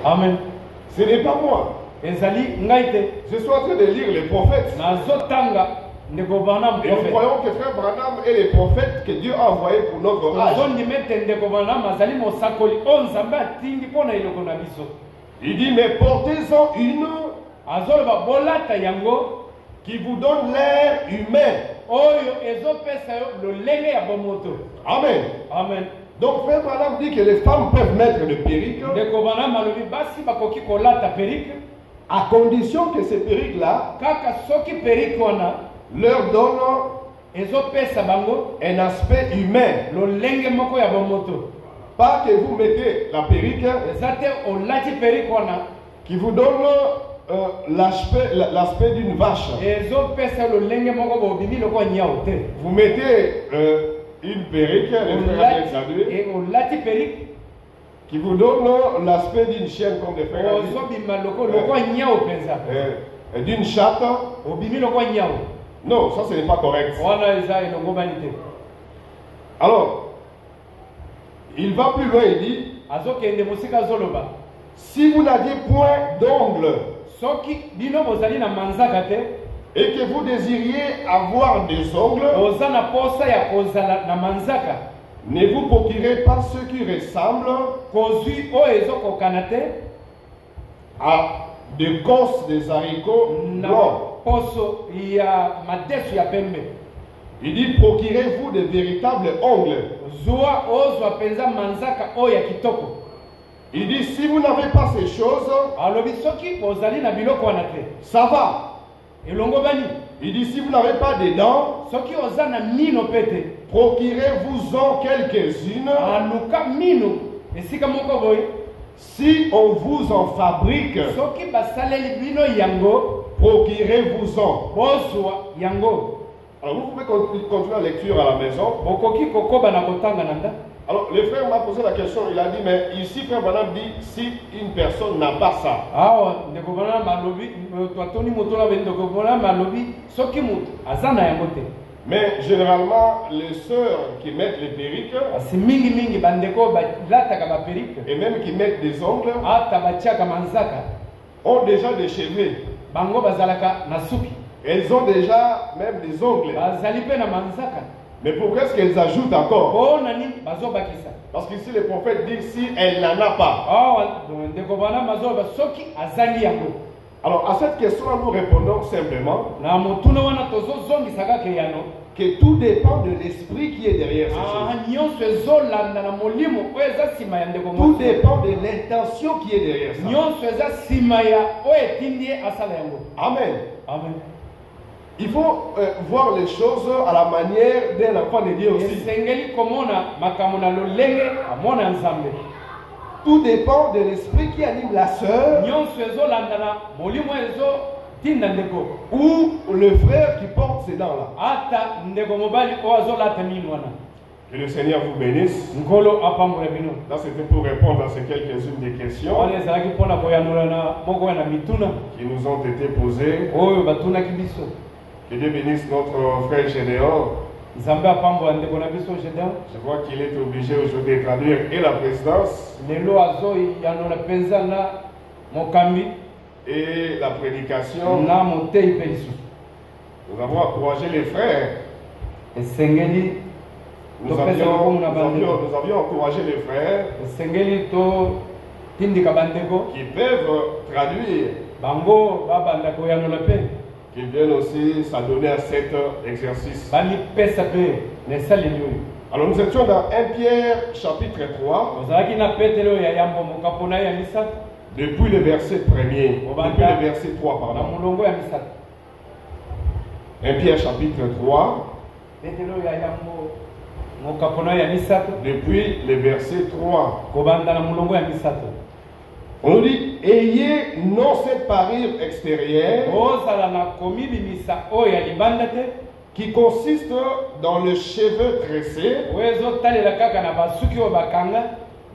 Amen. Ce n'est pas moi. Je suis en train de lire les prophètes. Et nous croyons que frère Branham est le prophète que Dieu a envoyé pour notre âge. Il dit, mais portez-en une qui vous donne l'air humain. Amen. Amen. Donc frère Branham dit que les femmes peuvent mettre le perruque à condition que ces perruques-là leur donnent un aspect humain. Pas que vous mettez la perruque qui vous donne l'aspect d'une vache. Vous mettez une perruque, qui vous donne l'aspect d'une chienne comme des frères. D'une chatte. Non, ça ce n'est pas correct. Alors, il va plus loin, il dit, si vous n'aviez point d'ongles et que vous désiriez avoir des ongles, ne vous procurez pas ce qui ressemble à des cosses des haricots blancs. Il dit, procurez-vous de véritables ongles. Il dit, si vous n'avez pas ces choses, ça va. Il dit, si vous n'avez pas de dents, procurez-vous-en quelques-unes. Si on vous en fabrique, procurez-vous-en. Alors vous pouvez continuer la lecture à la maison. Alors le frère m'a posé la question, il a dit, mais ici frère Branham dit, si une personne n'a pas ça. Mais généralement, les sœurs qui mettent les perruques, et même qui mettent des ongles, ont déjà des cheveux. Elles ont déjà même des ongles. Mais pourquoi est-ce qu'elles ajoutent encore? Parce qu'ici le prophète dit, si elle n'en a pas. Alors à cette question-là, nous répondons simplement que tout dépend de l'esprit qui est derrière ces choses. Tout dépend de l'intention qui est derrière ça. Amen. Amen. Il faut voir les choses à la manière d'un enfant de Dieu aussi. Tout dépend de l'esprit qui anime la sœur ou le frère qui porte ces dents-là. Que le Seigneur vous bénisse. Là, c'était pour répondre à ces quelques-unes des questions qui nous ont été posées. Que Dieu bénisse notre frère Gédéon. Je vois qu'il est obligé aujourd'hui de traduire et la présidence et la prédication. Nous avons encouragé les frères. Nous avions encouragé les frères qui peuvent traduire, qui viennent aussi s'adonner à cet exercice. Alors nous étions dans 1 Pierre chapitre 3, depuis le verset 1er, depuis le verset 3, pardon. 1 Pierre chapitre 3, depuis le verset 3. On nous dit, ayez non cette parure extérieure qui consiste dans le cheveu tressé,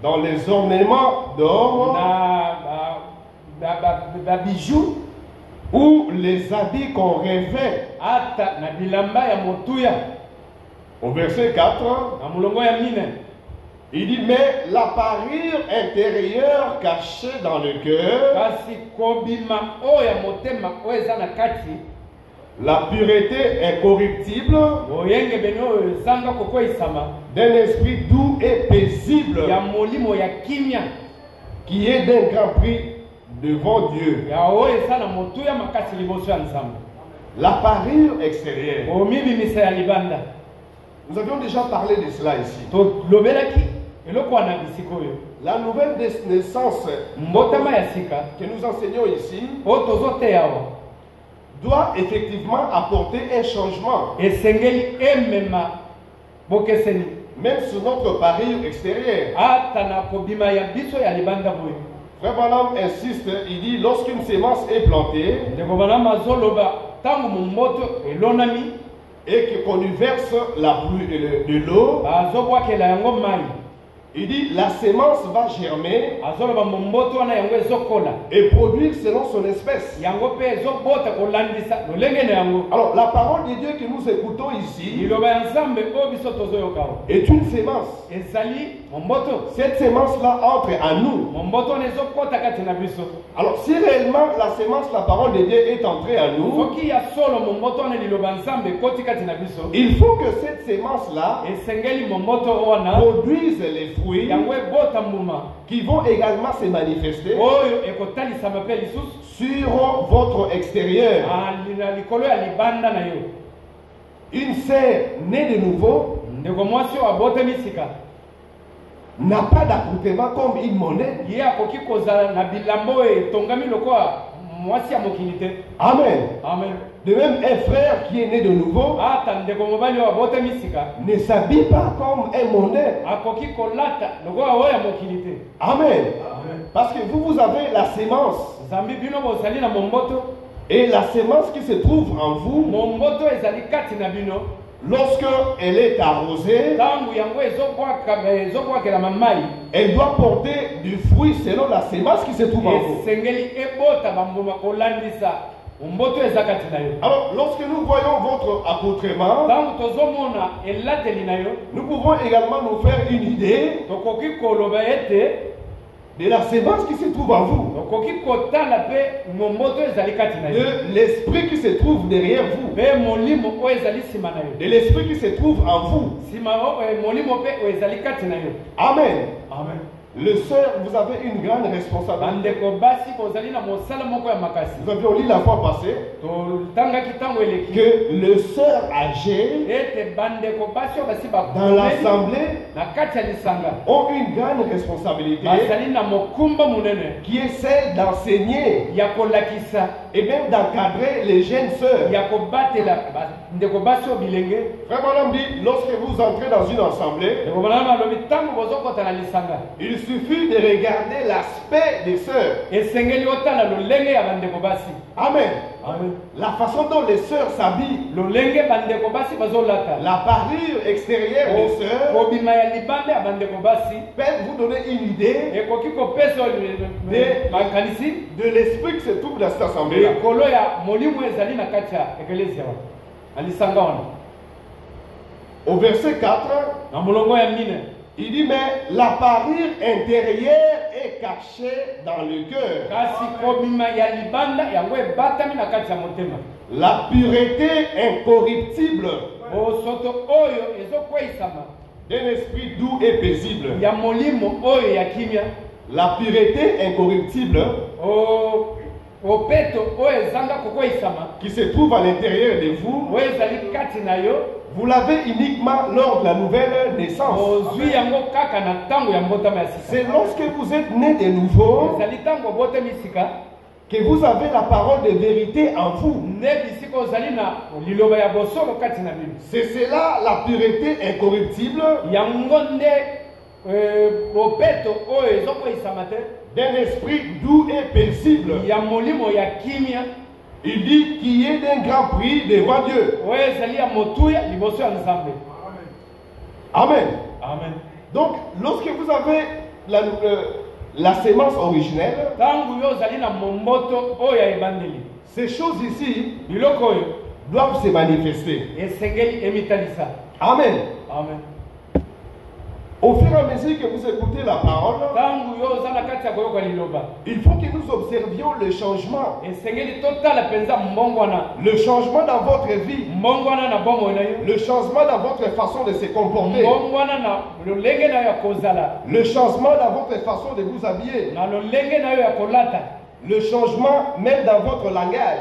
dans les ornements d'or ou les habits qu'on revêt. Au verset 4, Il dit, mais la parure intérieure cachée dans le cœur, la pureté incorruptible d'un esprit doux et paisible qui est d'un grand prix devant Dieu. La parure extérieure. Nous avions déjà parlé de cela ici. La nouvelle naissance que nous enseignons ici doit effectivement apporter un changement. Même sur notre parure extérieure. Frère Branham insiste, il dit, lorsqu'une sémence est plantée et qu'on y verse la pluie de l'eau, il dit la sémence va germer et produire selon son espèce. Alors la parole de Dieu que nous écoutons ici est une sémence. Cette sémence-là entre à nous. Alors si réellement la sémence, la parole de Dieu est entrée à nous, il faut que cette sémence-là produise les fruits qui vont également se manifester sur votre extérieur. Une sœur née de nouveau n'a pas d'accoutrement comme une monnaie. Amen. Amen. De même, un frère qui est né de nouveau ne s'habille pas comme un monnaie. Amen. Parce que vous avez la sémence. Et la sémence qui se trouve en vous, lorsque elle est arrosée, elle doit porter du fruit selon la sémence qui se trouve en vous. Alors, lorsque nous voyons votre accoutrement, nous pouvons également nous faire une idée de la sémence qui se trouve en vous, de l'esprit qui se trouve derrière vous, de l'esprit qui se trouve en vous. Amen. Amen. Le sœur, vous avez une grande responsabilité. Nous avions lu la fois passée que le sœur âgé dans l'assemblée ont une grande responsabilité qui est celle d'enseigner et même d'encadrer les jeunes sœurs. Frère Branham dit, lorsque vous entrez dans une assemblée, il suffit de regarder l'aspect des sœurs. Amen. Amen. La façon dont les sœurs s'habillent, la parure extérieure des sœurs peut vous donner une idée de l'esprit qui se trouve dans cette assemblée. Au verset 4, il dit, mais la parure intérieure est cachée dans le cœur. La pureté incorruptible d'un esprit doux et paisible. La pureté incorruptible qui se trouve à l'intérieur de vous, vous l'avez uniquement lors de la nouvelle naissance. C'est lorsque vous êtes né de nouveau que vous avez la parole de vérité en vous. C'est cela la pureté incorruptible d'un esprit doux et paisible. Il dit qu'il y ait d'un grand prix devant Dieu. Amen. Amen. Donc, lorsque vous avez la sémence originelle, ces choses ici doivent se manifester. Amen. Amen. Au fur et à mesure que vous écoutez la parole, il faut que nous observions le changement. Le changement dans votre vie. Le changement dans votre façon de se comporter. Le changement dans votre façon de vous habiller. Le changement même dans votre langage.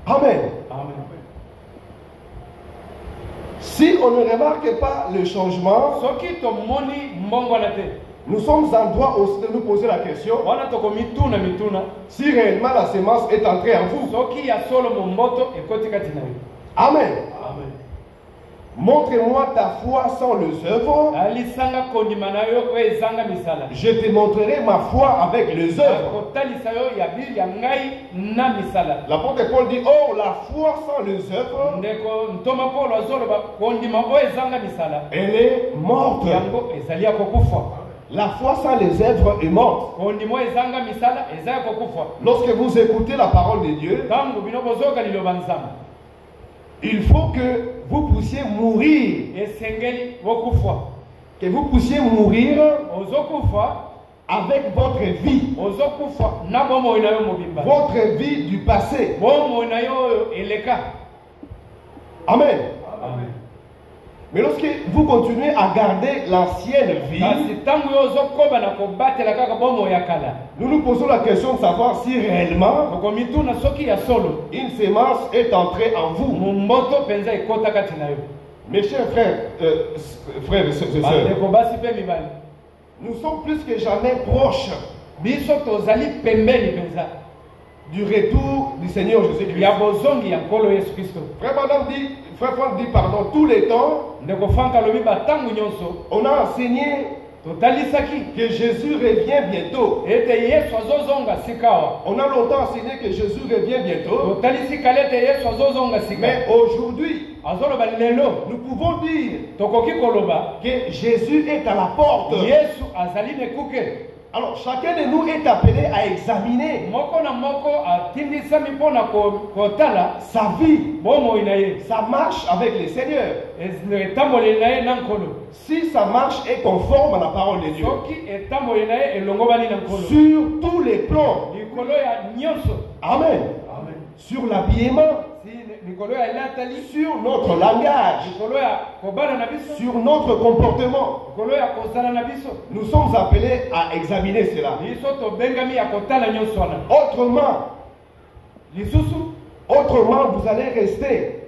Amen. Amen. Si on ne remarque pas le changement, nous sommes en droit aussi de nous poser la question si réellement la semence est entrée en vous. Amen. Amen. Montre-moi ta foi sans les œuvres. Je te montrerai ma foi avec les œuvres. L'apôtre Paul dit, oh, la foi sans les œuvres, elle est morte. La foi sans les œuvres est morte. Lorsque vous écoutez la parole de Dieu, il faut que vous puissiez mourir. Que vous puissiez mourir avec votre vie. Votre vie du passé. Amen. Amen. Mais lorsque vous continuez à garder l'ancienne vie, nous nous posons la question de savoir si réellement une semence est entrée en vous. Mes chers frères et sœurs, nous sommes plus que jamais proches du retour du Seigneur Jésus-Christ. Frère Franck dit pardon, tous les temps, on a enseigné que Jésus revient bientôt. On a longtemps enseigné que Jésus revient bientôt. Mais aujourd'hui, nous pouvons dire que Jésus est à la porte. Alors chacun de nous est appelé à examiner sa vie, sa marche avec le Seigneur. Si sa marche est conforme à la parole de Dieu, sur tous les plans. Amen. Sur l'habillement, sur notre langage, sur notre comportement, nous sommes appelés à examiner cela. Autrement, vous allez rester.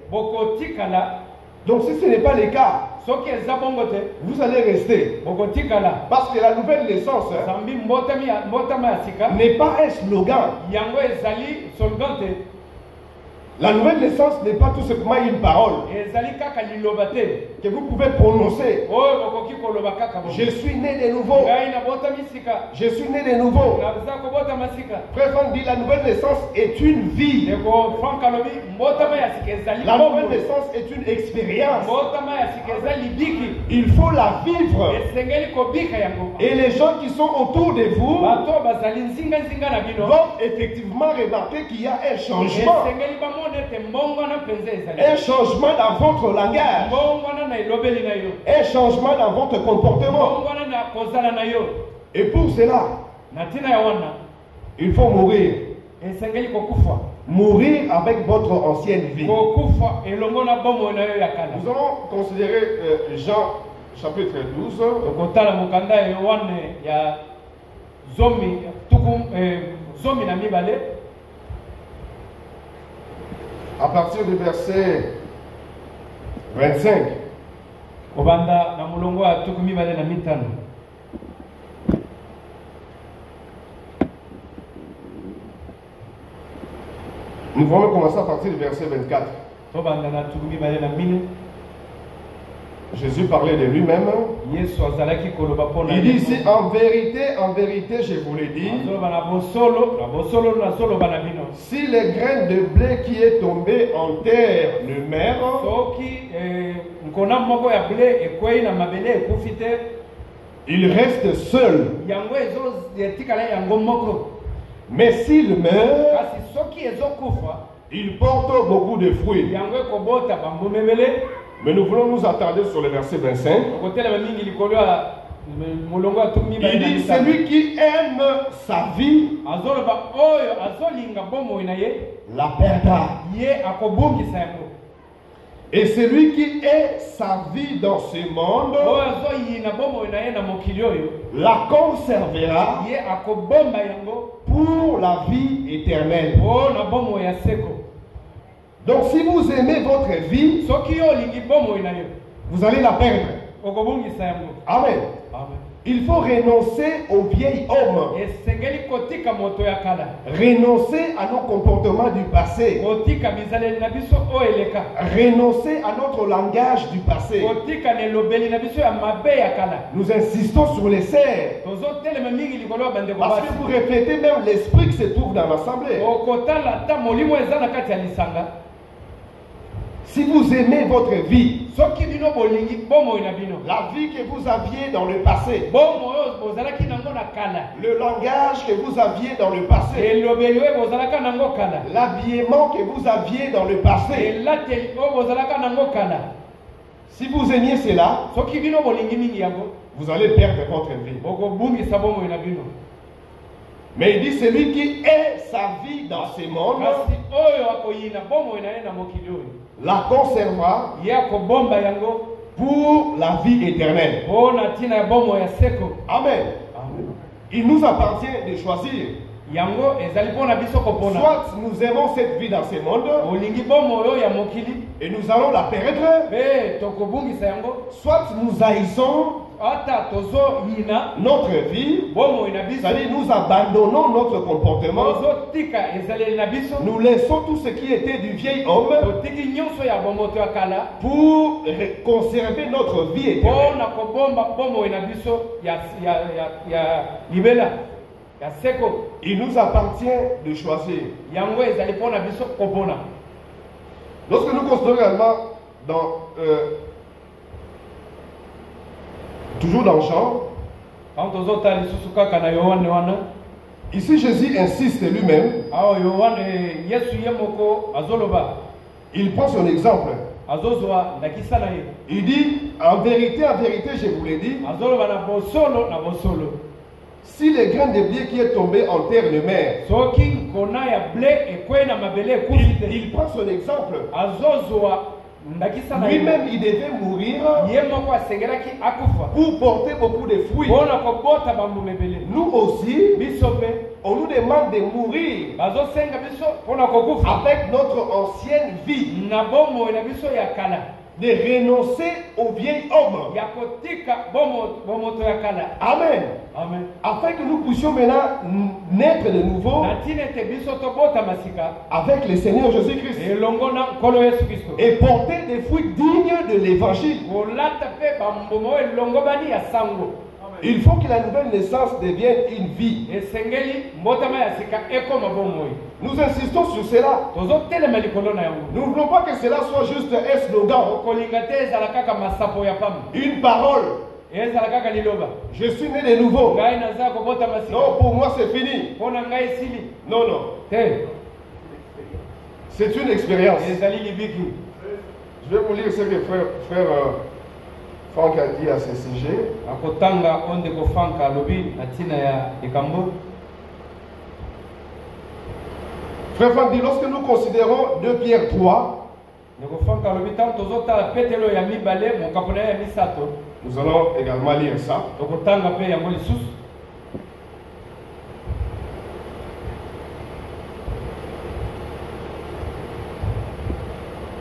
Donc si ce n'est pas le cas, vous allez rester. Parce que la nouvelle naissance n'est pas un slogan. La nouvelle naissance n'est pas tout simplement une parole que vous pouvez prononcer. Je suis né de nouveau. Je suis né de nouveau. Frère Franck dit la nouvelle naissance est une vie. La nouvelle naissance est une expérience. Il faut la vivre. Et les gens qui sont autour de vous vont effectivement remarquer qu'il y a un changement. Un changement dans votre langage. Un changement dans votre comportement. Et pour cela, il faut mourir. Mourir avec votre ancienne vie. Nous allons considérer Jean chapitre 12. À partir du verset 25. Nous allons commencer à partir du verset 24. Jésus parlait de lui-même. Il dit ici, en vérité, je vous l'ai dit, si les graines de blé qui est tombé en terre ne meurent, il reste seul. Mais s'il meurt, il porte beaucoup de fruits. Mais nous voulons nous attarder sur le verset 25. Il dit, celui qui aime sa vie la perdra. Et celui qui est sa vie dans ce monde la conservera pour la vie éternelle. Donc si vous aimez votre vie, vous allez la perdre. Amen. Il faut renoncer au vieil homme. Renoncer à nos comportements du passé. Renoncer à notre langage du passé. Nous insistons sur les serres. Parce que vous reflétez même l'esprit qui se trouve dans l'assemblée. Si vous aimez votre vie, la vie que vous aviez dans le passé, le langage que vous aviez dans le passé, l'habillement que vous aviez dans le passé, si vous aimiez cela, vous allez perdre votre vie. Mais il dit celui qui est sa vie dans ce monde la conservera pour la vie éternelle. Amen. Il nous appartient de choisir. Soit nous aimons cette vie dans ce monde et nous allons la perdre, soit nous haïssons notre vie, c'est-à-dire nous abandonnons notre comportement, nous laissons tout ce qui était du vieil homme pour conserver notre vie éternelle. Il nous appartient de choisir. Lorsque nous considérons également toujours dans Jean, ici Jésus insiste lui-même. Il prend son exemple. Il dit, en vérité, je vous l'ai dit, si le grain de blé qui est tombé en terre ne meurt, il prend son exemple. Lui-même, il devait mourir pour porter beaucoup de fruits. Nous aussi, on nous demande de mourir avec notre ancienne vie, de renoncer au vieil homme. Amen. Amen. Afin que nous puissions maintenant naître de nouveau avec le Seigneur Jésus-Christ et porter des fruits dignes de l'évangile. Il faut que la nouvelle naissance devienne une vie. Nous insistons sur cela. Nous ne voulons pas que cela soit juste un slogan, une parole. Je suis né de nouveau. Non, pour moi c'est fini. Non, non. C'est une expérience. Je vais vous lire ce que frère Franck a dit à ce sujet. Frère Franck dit, lorsque nous considérons 2 Pierre 3, nous allons également lire ça.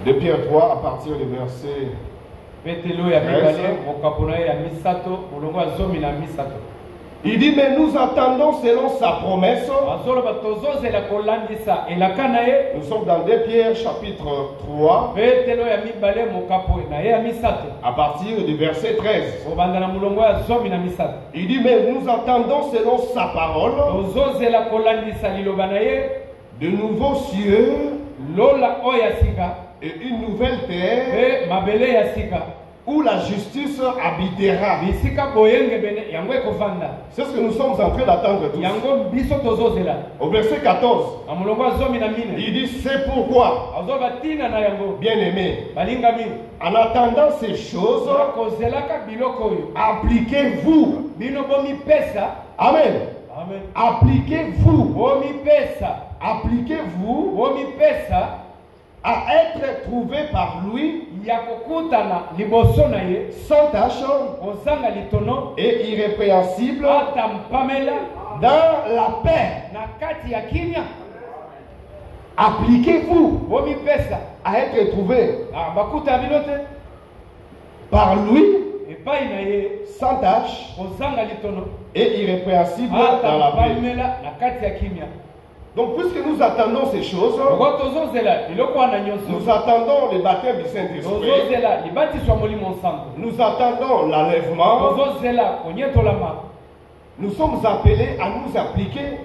2 Pierre 3 à partir du verset 13. Il dit, mais nous attendons selon sa promesse. Nous sommes dans 2 Pierre chapitre 3 à partir du verset 13. Il dit, mais nous attendons selon sa parole de nouveaux cieux et une nouvelle terre où la justice habitera. C'est ce que nous sommes en train d'attendre tous. Au verset 14, il dit c'est pourquoi, bien-aimés, en attendant ces choses, appliquez-vous. Amen. Appliquez-vous. Appliquez-vous à être trouvé par lui sans tache et irrépréhensible dans la paix. Appliquez-vous à être trouvé par lui sans tache et irrépréhensible dans la paix. Donc, puisque nous attendons ces choses, nous attendons le baptême du Saint-Esprit, nous attendons l'enlèvement, nous sommes appelés à nous appliquer,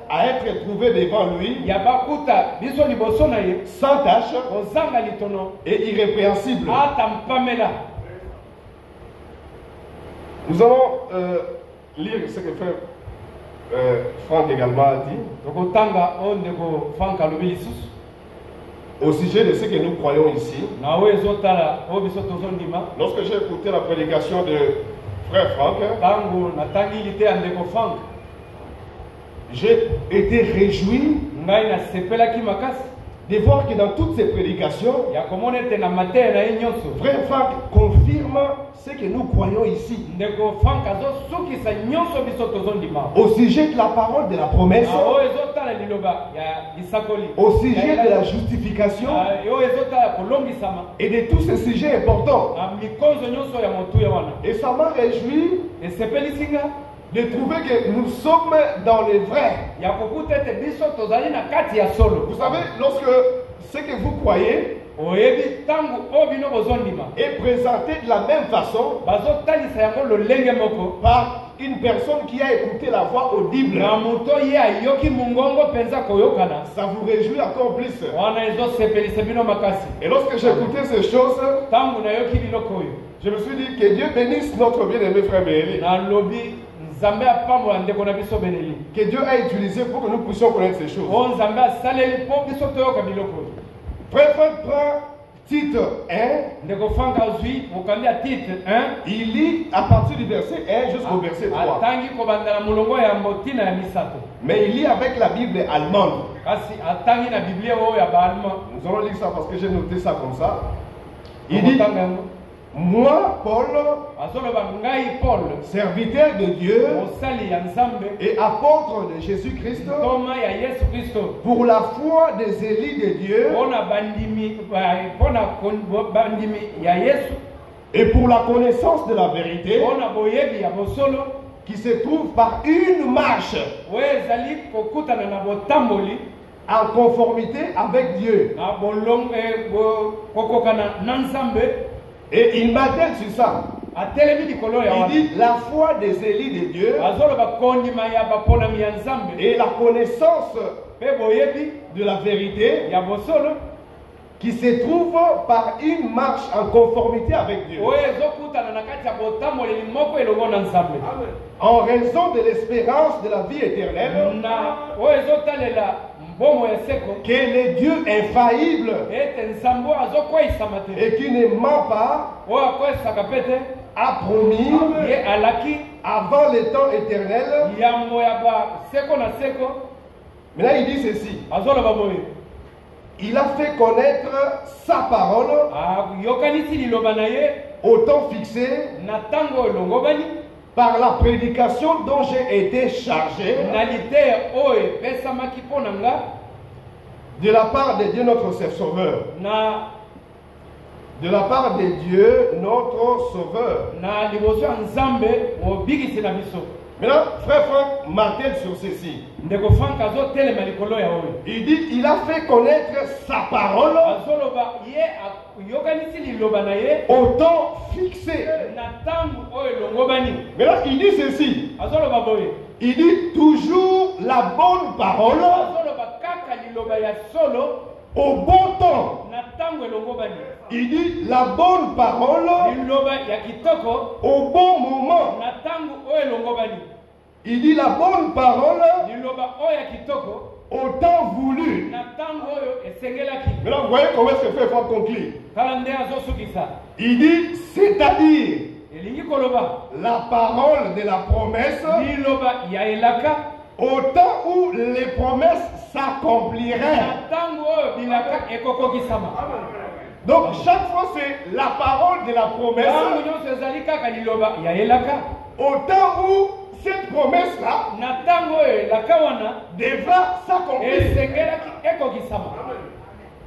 à être trouvés devant lui, sans tache et irrépréhensible. Nous allons lire ce que frère Franck également a dit au sujet de ce que nous croyons ici. Lorsque j'ai écouté la prédication de frère Franck, j'ai été réjoui de voir que dans toutes ces prédications, frère Franck confirme ce que nous croyons ici. Au sujet de la parole de la promesse, au sujet de la justification et de tous ces sujets importants. Et ça m'a réjoui de trouver que nous sommes dans le vrai. Vous savez, lorsque ce que vous croyez est présenté de la même façon par une personne qui a écouté la voix audible, ça vous réjouit encore plus. Et lorsque j'écoutais ces choses, je me suis dit que Dieu bénisse notre bien-aimé frère Béli. Que Dieu a utilisé pour que nous puissions connaître ces choses. Frère Franck prend titre 1. Il lit à partir du verset 1 jusqu'au verset 3. Mais il lit avec la Bible allemande. Nous allons lire ça parce que j'ai noté ça comme ça. Il dit: moi, Paul, serviteur de Dieu et apôtre de Jésus-Christ, pour la foi des élus de Dieu et pour la connaissance de la vérité qui se trouve par une marche en conformité avec Dieu. Et il m'attelle sur ça. Il dit la foi des élus de Dieu et la connaissance de la vérité qui se trouve par une marche en conformité avec Dieu. En raison de l'espérance de la vie éternelle que le Dieu infaillible et qui ne ment pas a promis avant le temps éternel. Mais là il dit ceci: il a fait connaître sa parole au temps fixé par la prédication dont j'ai été chargé de la part de Dieu notre Sauveur. De la part de Dieu notre Sauveur. Maintenant, frère Franck martèle sur ceci. Il dit, il a fait connaître sa parole au temps fixé. Maintenant, il dit ceci. Il dit toujours la bonne parole au bon temps. Il dit la bonne parole au bon moment. Il dit la bonne parole au temps voulu. Maintenant, vous voyez comment est-ce que fait Franck conclure. Il dit, c'est-à-dire la parole de la promesse au temps où les promesses s'accompliraient. Donc chaque fois c'est la parole de la promesse au temps où cette promesse-là devra s'accomplir.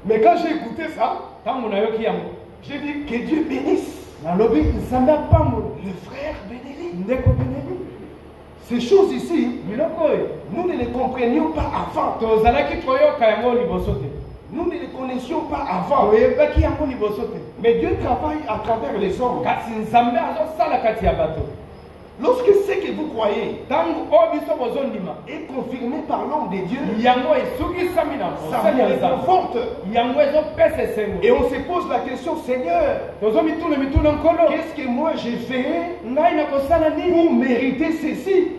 Mais quand j'ai écouté ça, j'ai dit que Dieu bénisse le frère Bénéli. Ces choses ici, nous ne les comprenions pas avant. Nous ne les connaissions pas avant. Mais Dieu travaille à travers les hommes. Lorsque ce que vous croyez est confirmé par l'homme de Dieu, ça vous réconforte. Et on se pose la question, Seigneur, qu'est-ce que moi j'ai fait pour mériter ceci?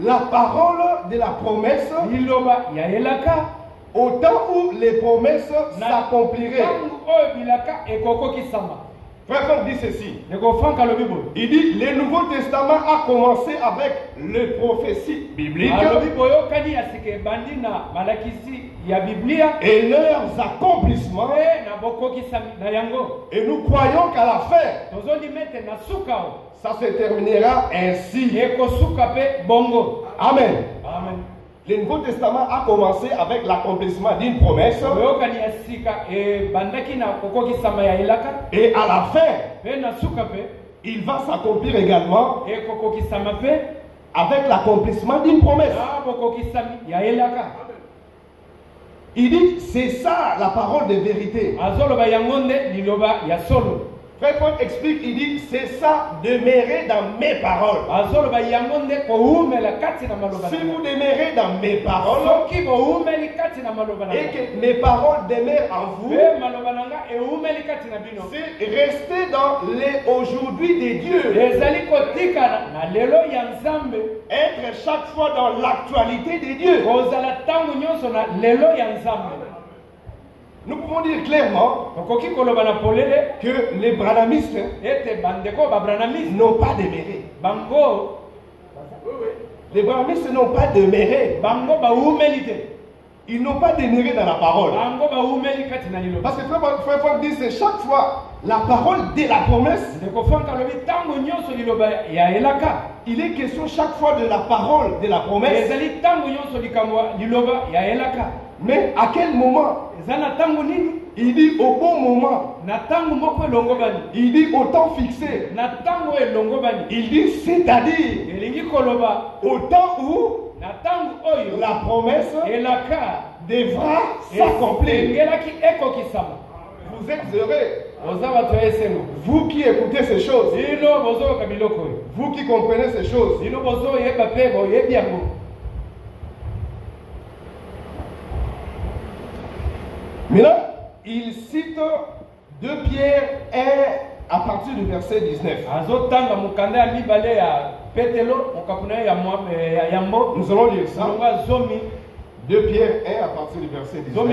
La parole de la promesse au temps où les promesses s'accompliraient. Frère Franck dit ceci. Il dit le Nouveau Testament a commencé avec les prophéties bibliques et leurs accomplissements. Et nous croyons qu'à la fin, ça se terminera ainsi. Amen. Le Nouveau Testament a commencé avec l'accomplissement d'une promesse. Et à la fin, il va s'accomplir également avec l'accomplissement d'une promesse. Il dit, c'est ça la parole de vérité. Frère Franck explique, il dit, c'est ça, demeurer dans mes paroles. Si vous demeurez dans mes paroles, et que mes paroles demeurent en vous, c'est rester dans les aujourd'hui de Dieu. Être chaque fois dans l'actualité de Dieu. Nous pouvons dire clairement que les branhamistes n'ont pas demeuré. Les branhamistes n'ont pas demeuré. Ils n'ont pas demeuré dans la parole. Parce que Frère Franck dit c'est chaque fois la parole de la promesse. Il est question chaque fois de la parole de la promesse. Mais à quel moment? Il dit au bon moment. Il dit au temps fixé. Il dit c'est-à-dire au temps où la promesse devra s'accomplir. Vous êtes heureux. Vous qui écoutez ces choses. Vous qui comprenez ces choses. Maintenant, il cite 2 Pierre 1 à partir du verset 19. Nous allons lire ça. 2 Pierre 1 à partir du verset 19.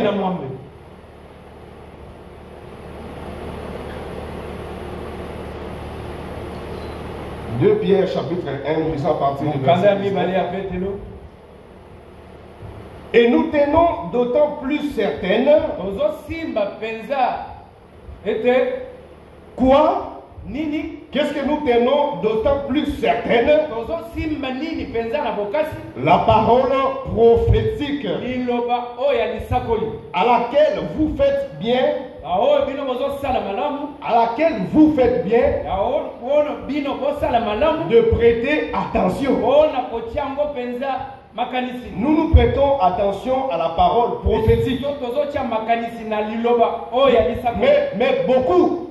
2 Pierre chapitre 1, nous lisons à partir du verset 19. Et nous tenons d'autant plus certaines. Quoi? Qu'est-ce que nous tenons d'autant plus certaines? La parole prophétique à laquelle vous faites bien. À laquelle vous faites bien de prêter attention. nous nous prêtons attention à la parole prophétique. Mais beaucoup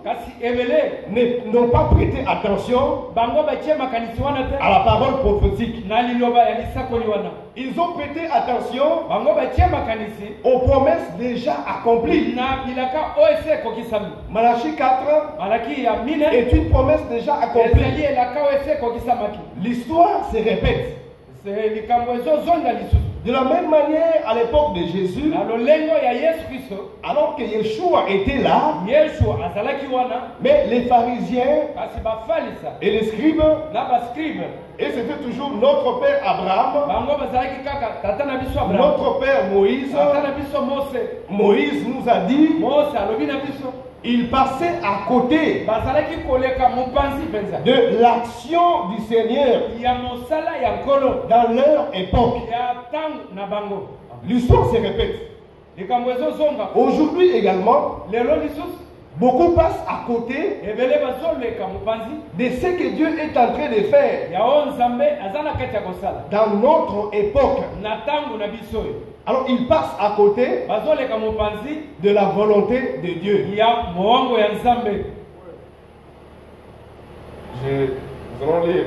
n'ont pas prêté attention à la parole prophétique. Ils ont prêté attention aux promesses déjà accomplies. Malachie 4 est une promesse déjà accomplie. L'histoire se répète. De la même manière, à l'époque de Jésus, alors que Yeshua était là, mais les pharisiens et les scribes, et c'était toujours notre père Abraham, notre père Moïse. Moïse nous a dit, il passait à côté de l'action du Seigneur dans leur époque. L'histoire se répète. Aujourd'hui également, beaucoup passent à côté de ce que Dieu est en train de faire dans notre époque. Alors ils passent à côté de la volonté de Dieu. Nous allons lire.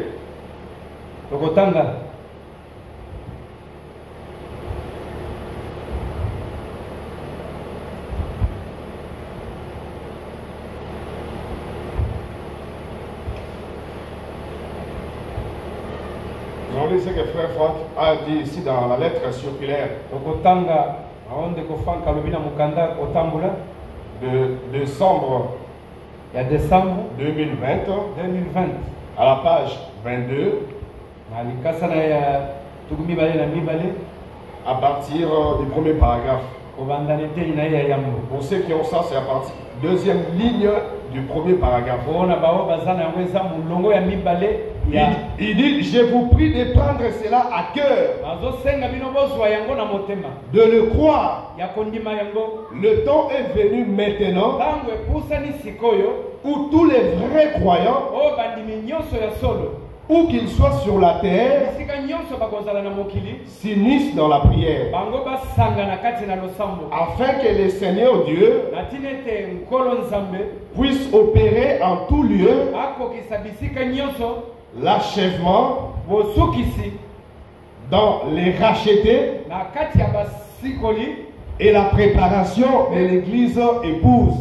Ce que frère Franck a dit ici dans la lettre circulaire de décembre 2020 à la page 22 à partir du premier paragraphe. Pour ceux qui ont ça, c'est à partir de la deuxième ligne du premier paragraphe. Il dit, je vous prie de prendre cela à cœur, de le croire. Le temps est venu maintenant où tous les vrais croyants, où qu'ils soient sur la terre, s'unissent dans la prière, afin que le Seigneur Dieu puisse opérer en tout lieu l'achèvement dans les rachetés et la préparation de l'église épouse.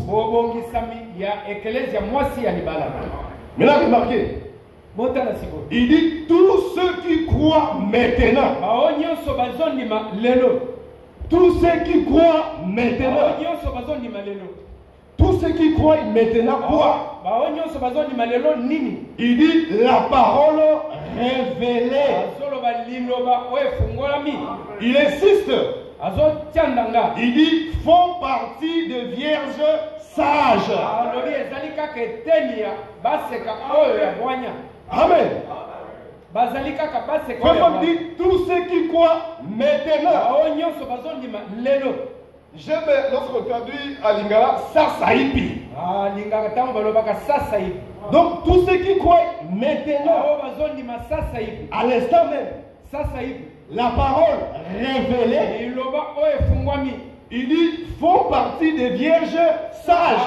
Maintenant, remarquez, il dit tous ceux qui croient maintenant. Tous ceux qui croient maintenant. Tous ceux qui croient maintenant quoi? Il dit la parole révélée. Il insiste. Il dit font partie de vierges sages. Amen. Comme dit tous ceux qui croient maintenant. J'aime lorsqu'on traduit à Lingala, Sasaïpi. Donc tous ceux qui croient maintenant, à l'instant même, la parole révélée, il dit font partie des vierges sages.